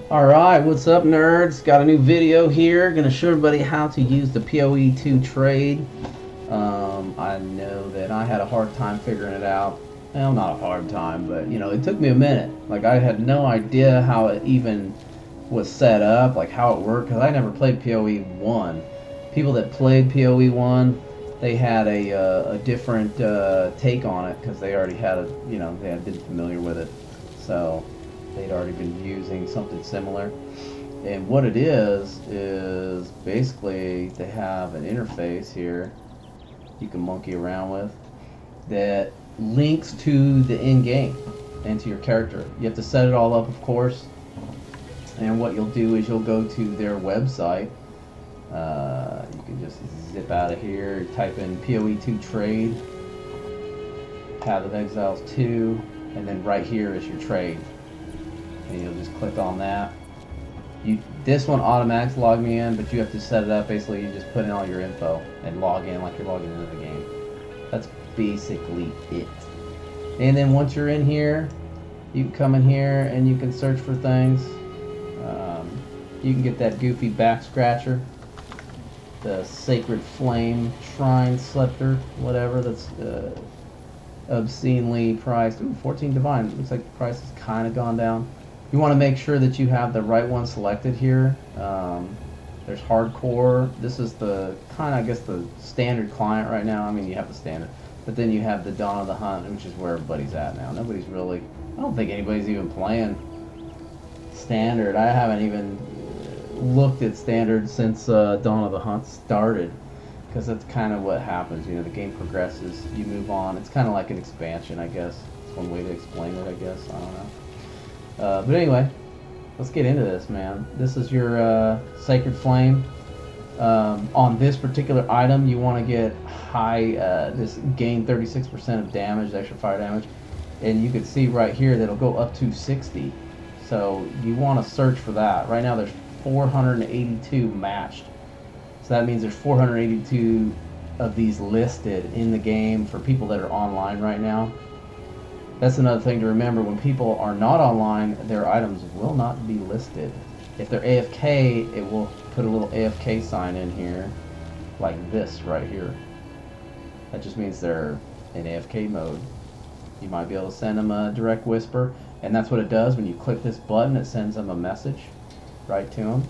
Alright, what's up nerds? Got a new video here. Gonna show everybody how to use the POE 2 trade. I know that I had a hard time figuring it out. Well, not a hard time, but it took me a minute. Like, I had no idea how it even was set up, like how it worked, because I never played POE 1. People that played POE 1, they had a different take on it, because they already had they had been familiar with it. So they'd already been using something similar. And what it is basically they have an interface here you can monkey around with that links to the in-game and to your character. You have to set it all up, of course. And what you'll do is you'll go to their website. You can just zip out of here, type in POE2 trade, Path of Exiles 2, and then right here is your trade. And you'll just click on that. This one automatically log me in, but you have to set it up. Basically, you just put in all your info and log in like you're logging into the game. That's basically it. And then once you're in here, you can come in here and you can search for things. You can get that goofy back scratcher, the Sacred Flame Shrine Scepter, whatever. That's obscenely priced. Ooh, 14 Divine. Looks like the price has kind of gone down. You want to make sure that you have the right one selected here. There's Hardcore. This is the kind of, I guess, the standard client right now. I mean, you have the standard. But then you have the Dawn of the Hunt, which is where everybody's at now. Nobody's really, I don't think anybody's even playing standard. I haven't even looked at standard since Dawn of the Hunt started. Because that's kind of what happens. The game progresses, you move on. It's kind of like an expansion, I guess. It's one way to explain it, I guess. I don't know. But anyway, let's get into this, man. This is your Sacred Flame. On this particular item, you want to get high, this gain 36% of damage, extra fire damage. And you can see right here that it'll go up to 60. So you want to search for that. Right now there's 482 matched. So that means there's 482 of these listed in the game for people that are online right now. That's another thing to remember. When people are not online, their items will not be listed. If they're AFK, it will put a little AFK sign in here, like this right here. That just means they're in AFK mode. You might be able to send them a direct whisper, and that's what it does. When you click this button, it sends them a message right to them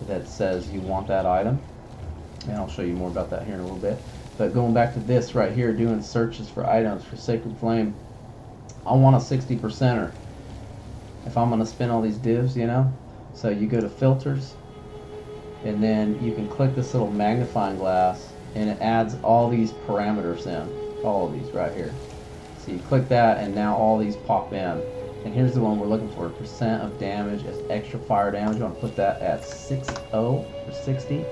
that says you want that item. And I'll show you more about that here in a little bit. But going back to this right here, doing searches for items for Sacred Flame, I want a 60%er if I'm going to spin all these divs, So you go to filters, and then you can click this little magnifying glass, and it adds all these parameters in. All of these right here. So you click that, and now all these pop in. And here's the one we're looking for. Percent of damage as extra fire damage. You want to put that at 60 or 60.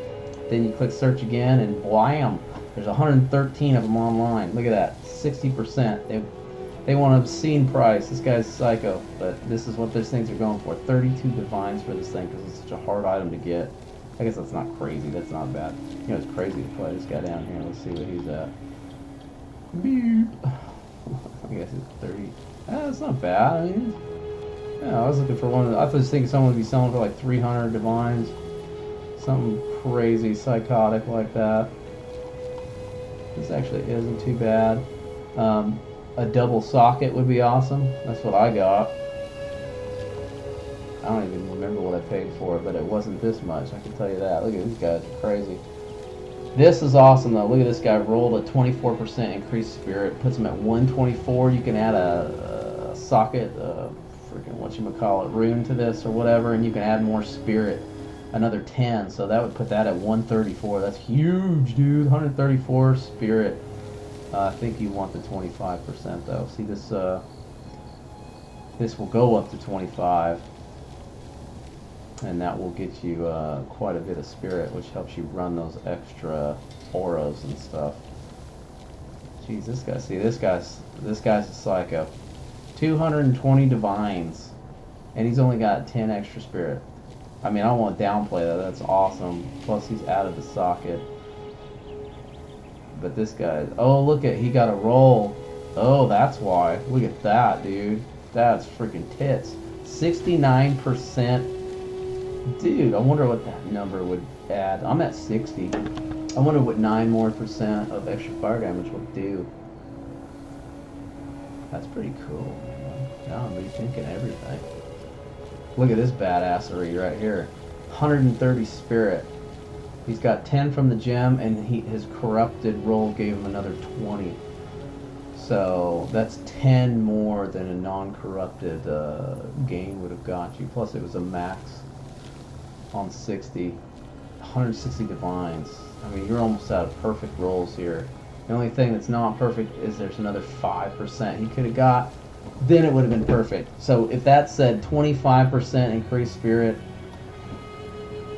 Then you click search again, and blam! There's 113 of them online. Look at that. 60%. They want an obscene price. This guy's psycho, but this is what these things are going for. 32 divines for this thing because it's such a hard item to get. I guess that's not crazy. That's not bad. It's crazy to play this guy down here. Let's see what he's at. I guess it's 30. That's not bad. I mean, yeah, I was looking for one. I was thinking someone would be selling for like 300 divines. Something crazy, psychotic like that. This actually isn't too bad. A double socket would be awesome. That's what I got. I don't even remember what I paid for it, but it wasn't this much, I can tell you that. Look at these guys, they're crazy. This is awesome though. Look at this guy, rolled a 24% increased spirit, puts him at 124. You can add a socket, freaking whatchamacallit, rune to this or whatever, and you can add more spirit, another 10. So that would put that at 134. That's huge, dude. 134 spirit. I think you want the 25% though. See this, this will go up to 25, and that will get you quite a bit of spirit, which helps you run those extra auras and stuff. Jeez, this guy. See, this guy's a psycho. 220 divines, and he's only got 10 extra spirit. I mean, I don't want to downplay that. That's awesome. Plus, he's out of the socket. But this guy, oh look at, he got a roll. Oh, that's why. Look at that, dude. That's freaking tits. 69% Dude, I wonder what that number would add. I'm at 60. I wonder what 9% more of extra fire damage would do. That's pretty cool, man. Now I'm rethinking everything. Look at this badassery right here. 130 spirit. He's got 10 from the gem, and his corrupted roll gave him another 20. So that's 10 more than a non-corrupted game would have got you. Plus it was a max on 60. 160 divines. I mean, you're almost out of perfect rolls here. The only thing that's not perfect is there's another 5% he could have got. Then it would have been perfect. So if that said 25% increased spirit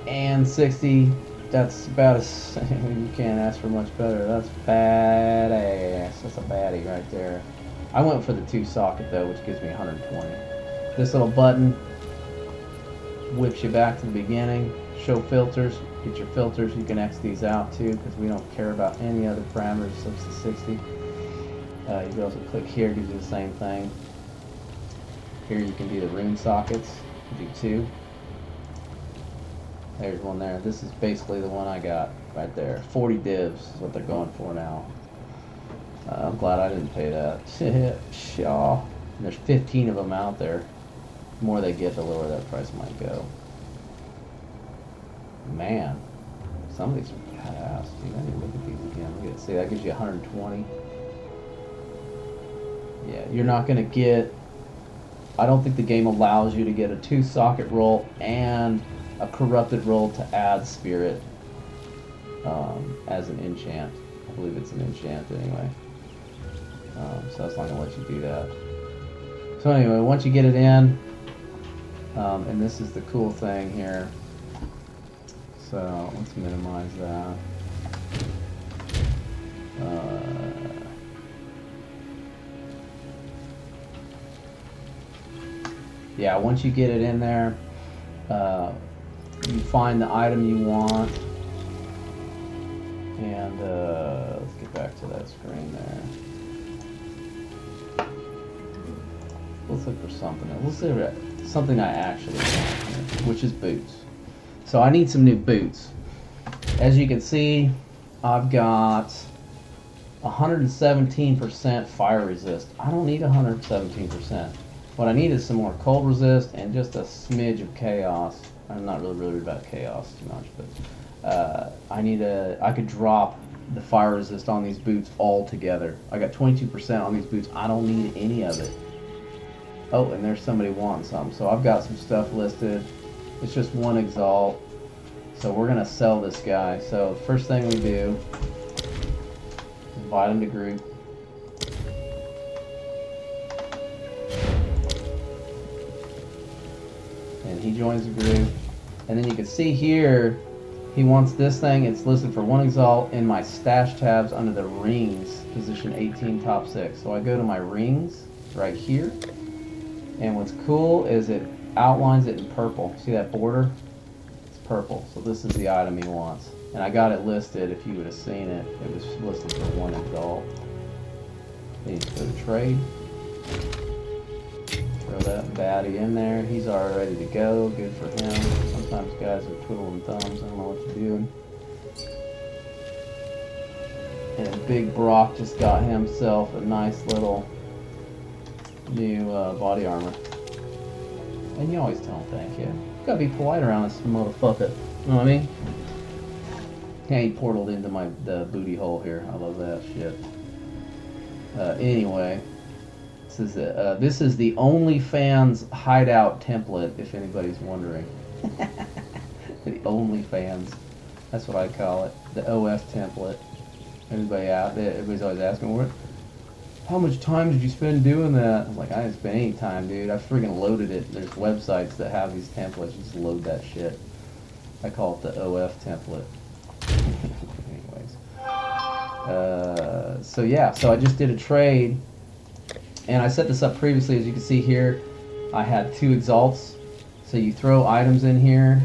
and 60, that's about as you can't ask for much better. That's badass. That's a baddie right there. I went for the 2 socket though, which gives me 120. This little button whips you back to the beginning. Show filters. Get your filters. You can X these out too because we don't care about any other parameters except the 60. You can also click here, gives you the same thing. Here you can do the rune sockets. Do 2. There's one there. This is basically the one I got right there. 40 divs is what they're going for now. I'm glad I didn't pay that. Shaw. And there's 15 of them out there. The more they get, the lower that price might go. Man, some of these are badass, dude. I need to look at these again. Look at it. See, that gives you 120. Yeah, you're not going to get... I don't think the game allows you to get a 2 socket roll and a corrupted roll to add spirit as an enchant. I believe it's an enchant anyway. So that's not going to let you do that. So anyway, once you get it in, and this is the cool thing here. So let's minimize that. Yeah, once you get it in there, you find the item you want, and let's get back to that screen there. Let's look for something else. Let's look at something I actually want here, which is boots. So I need some new boots. As you can see, I've got 117% fire resist. I don't need 117%. What I need is some more cold resist and just a smidge of chaos. I'm not really worried about chaos too much, but I could drop the fire resist on these boots altogether. I got 22% on these boots. I don't need any of it. Oh, and there's somebody wanting some. So I've got some stuff listed. It's just 1 exalt. So we're gonna sell this guy. So the first thing we do, invite him to group. And he joins the group. And then you can see here, he wants this thing. It's listed for 1 exalt in my stash tabs under the rings, position 18, top 6. So I go to my rings right here. And what's cool is it outlines it in purple. See that border? It's purple. So this is the item he wants. And I got it listed. If you would have seen it, it was listed for 1 exalt. Then you go to trade. Throw that baddie in there. He's already ready to go. Good for him. Sometimes guys are twiddling thumbs. I don't know what you're doing. And Big Brock just got himself a nice little new body armor. And you always tell him thank you. You gotta be polite around this motherfucker. You know what I mean? Yeah, he portaled into the booty hole here. I love that shit. Anyway, this is the OnlyFans hideout template, if anybody's wondering. The OnlyFans. That's what I call it. The OF template. Everybody out there, everybody's always asking, how much time did you spend doing that? I'm like, I didn't spend any time, dude. I freaking loaded it. There's websites that have these templates. You just load that shit. I call it the OF template. Anyways. So yeah, so I just did a trade. And I set this up previously. As you can see here, I had 2 exalts. So you throw items in here.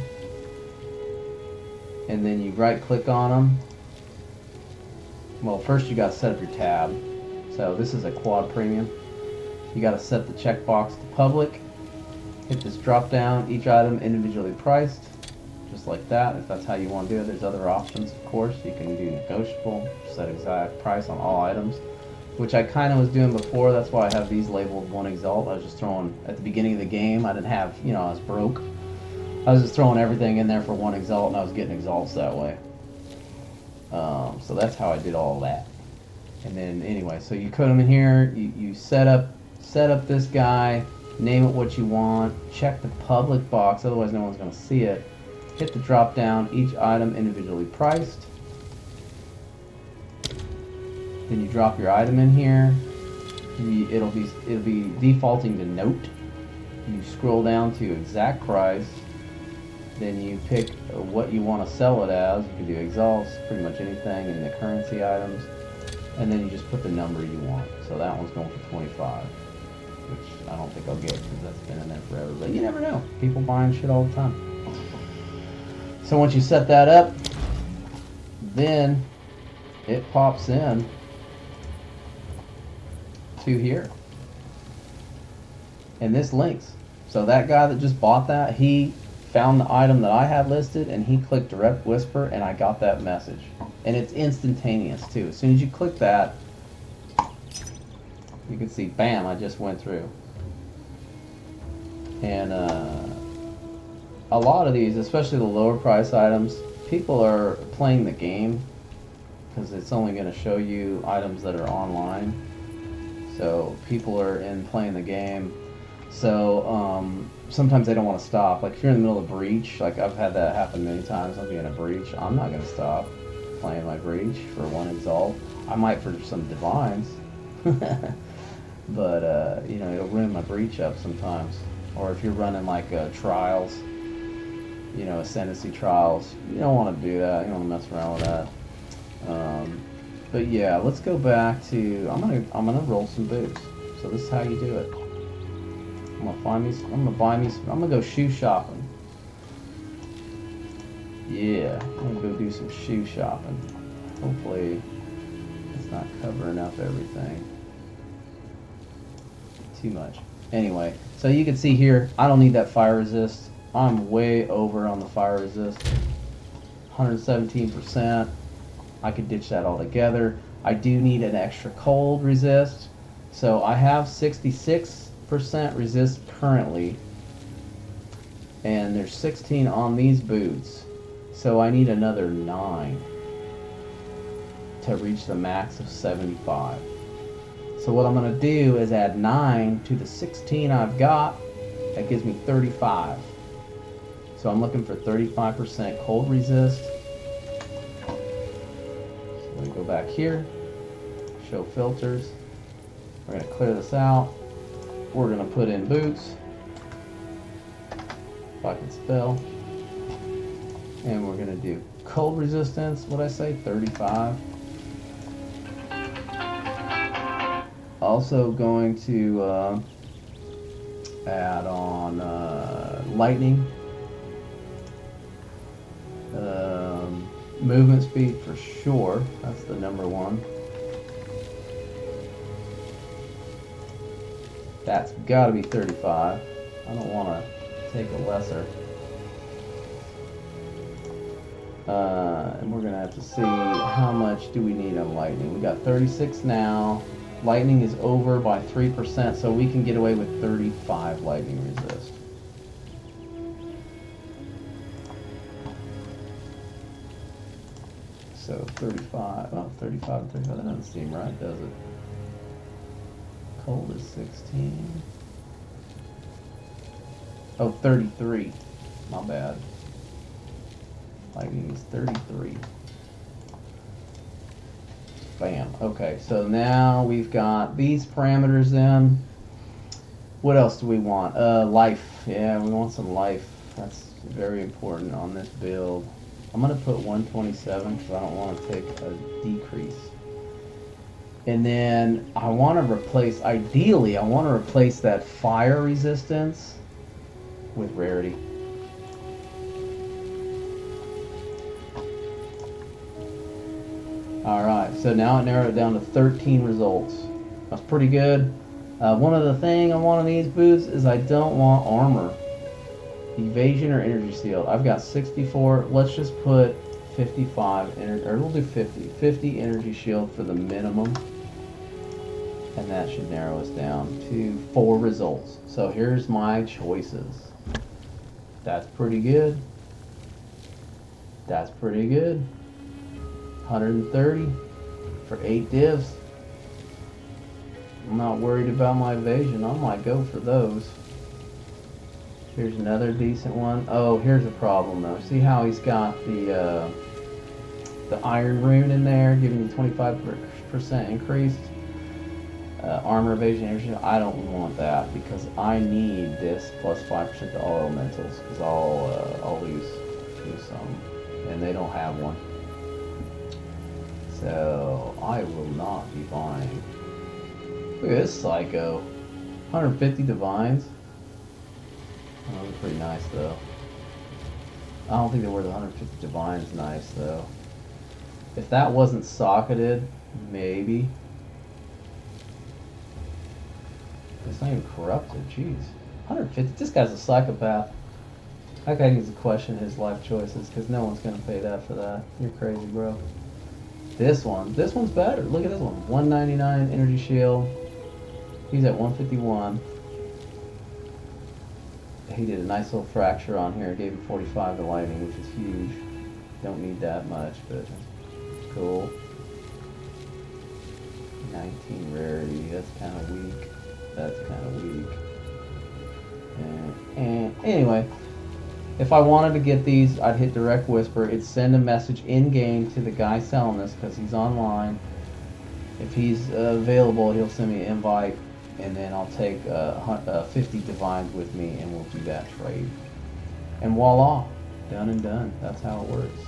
And then you right click on them. Well, first you got to set up your tab. So this is a quad premium. You got to set the checkbox to public. Hit this drop down. Each item individually priced. just like that, if that's how you want to do it. There's other options, of course. You can do negotiable, set exact price on all items, which I kind of was doing before. That's why I have these labeled 1 exalt. I was just throwing, at the beginning of the game, I didn't have, you know, I was broke. I was just throwing everything in there for 1 exalt, and I was getting exalts that way. So that's how I did all that. And then anyway, so you put them in here, you set up this guy, name it what you want, check the public box, otherwise no one's going to see it. Hit the drop down, each item individually priced. Then you drop your item in here. It'll be defaulting to note. You scroll down to exact price. Then you pick what you want to sell it as. You can do exalts, pretty much anything in the currency items. And then you just put the number you want. So that one's going for 25, which I don't think I'll get because that's been in there forever. But you never know. People buying shit all the time. So once you set that up, then it pops in to here. And this links. So that guy that just bought that, he found the item that I had listed and he clicked direct whisper and I got that message. And it's instantaneous too. As soon as you click that, you can see, bam, I just went through. And a lot of these, especially the lower price items, people are playing the game because it's only going to show you items that are online. So people are playing the game. So sometimes they don't want to stop. Like if you're in the middle of a breach, like I've had that happen many times. I'll be in a breach. I'm not going to stop playing my breach for 1 exalt. I might for some divines. But you know, it'll ruin my breach up sometimes. Or if you're running like trials, you know, ascendancy trials, you don't want to do that. You don't want to mess around with that. But yeah, let's go back to, I'm gonna roll some boots. So this is how you do it. I'm gonna go shoe shopping. Yeah, I'm gonna go do some shoe shopping. Hopefully it's not covering up everything too much. Anyway, so you can see here, I don't need that fire resist. I'm way over on the fire resist. 117%. I could ditch that altogether. I do need an extra cold resist. So I have 66% resist currently. And there's 16 on these boots. So I need another 9 to reach the max of 75. So what I'm going to do is add 9 to the 16 I've got. That gives me 35. So I'm looking for 35% cold resist. So we go back here, show filters. We're going to clear this out. We're going to put in boots, if I can spell. And we're going to do cold resistance, what'd I say, 35. Also going to add on lightning, movement speed for sure, that's the number 1. That's got to be 35. I don't want to take a lesser. And we're going to have to see how much do we need on lightning. We got 36 now. Lightning is over by 3%, so we can get away with 35 lightning resist. So 35, oh, 35 and 35, that doesn't seem right, does it? Cold is 16. Oh, 33. My bad. Lightning is 33. Bam. Okay, so now we've got these parameters in. What else do we want? Life. Yeah, we want some life. That's very important on this build. I'm going to put 127 because I don't want to take a decrease. And then I want to replace, ideally, I want to replace that fire resistance with rarity. Alright, so now it narrowed it down to 13 results. That's pretty good. One other thing I want on these boots is I don't want armor. Evasion or energy shield? I've got 64. Let's just put 55, or we'll do 50. 50 energy shield for the minimum. And that should narrow us down to 4 results. So here's my choices. That's pretty good. That's pretty good. 130 for 8 divs. I'm not worried about my evasion. I might go for those. Here's another decent one. Oh, here's a problem though. See how he's got the iron rune in there, giving you 25% increased armor evasion energy. I don't want that because I need this plus 5% to all elementals because I'll lose some, and they don't have one. So I will not be buying. Look at this psycho. 150 divines. Oh, those are pretty nice though. I don't think they're worth 150 divines nice though. If that wasn't socketed, maybe. It's not even corrupted, jeez. 150, this guy's a psychopath. That guy needs to question his life choices because no one's gonna pay that for that. You're crazy, bro. This one's better. Look at this one. 199 energy shield. He's at 151. He did a nice little fracture on here. Gave him 45 to lightning, which is huge. Don't need that much, but it's cool. 19 rarity. That's kind of weak. That's kind of weak. And anyway, if I wanted to get these, I'd hit direct whisper. It'd send a message in game to the guy selling this because he's online. If he's available, he'll send me an invite, and then I'll take 50 divines with me, and we'll do that trade. And voila, done and done. That's how it works.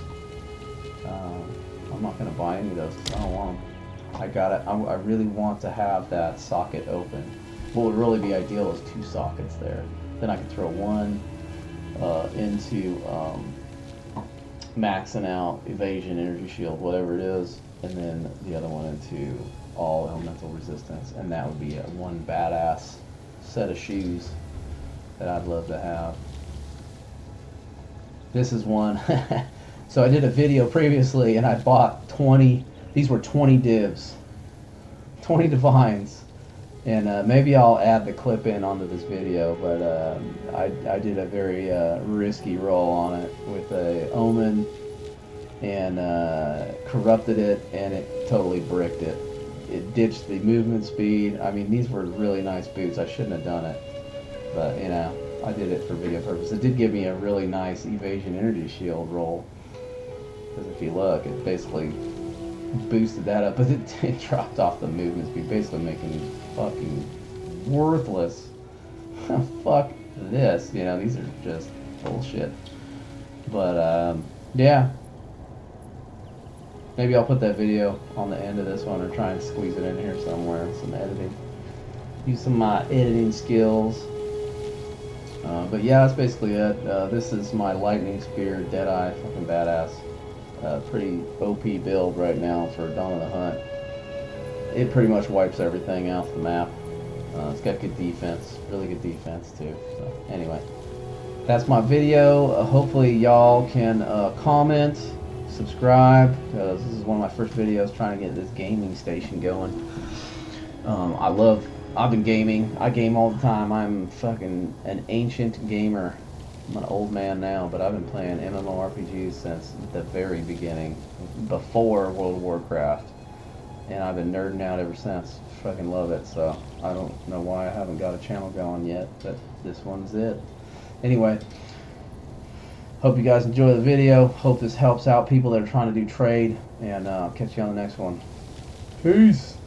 I'm not gonna buy any of those because I don't want them. I really want to have that socket open. What would really be ideal is 2 sockets there. Then I could throw one into maxing out evasion, energy shield, whatever it is, and then the other one into all elemental resistance, and that would be one badass set of shoes that I'd love to have. This is one. So I did a video previously and I bought 20, these were 20 divs, 20 divines. And maybe I'll add the clip in onto this video, but I did a very risky roll on it with a omen and corrupted it, and it totally bricked it. It ditched the movement speed. I mean, these were really nice boots. I shouldn't have done it, but you know, I did it for video purpose. It did give me a really nice evasion energy shield roll, because if you look, it basically boosted that up, but it dropped off the movement speed, basically making these fucking worthless. Fuck this, you know, these are just bullshit. But yeah, maybe I'll put that video on the end of this one or try and squeeze it in here somewhere, some editing, use some of my editing skills. But yeah, that's basically it. This is my lightning spear Deadeye, fucking badass. Pretty OP build right now for Dawn of the Hunt. It pretty much wipes everything off the map. It's got good defense, really good defense too. So anyway, that's my video. Hopefully y'all can comment, subscribe, because this is one of my first videos trying to get this gaming station going. I've been gaming. I game all the time. I'm fucking an ancient gamer. I'm an old man now, but I've been playing MMORPGs since the very beginning, before World of Warcraft, and I've been nerding out ever since. Fucking love it. So I don't know why I haven't got a channel going yet, but this one's it. Anyway, hope you guys enjoy the video. Hope this helps out people that are trying to do trade, and I'll catch you on the next one. Peace.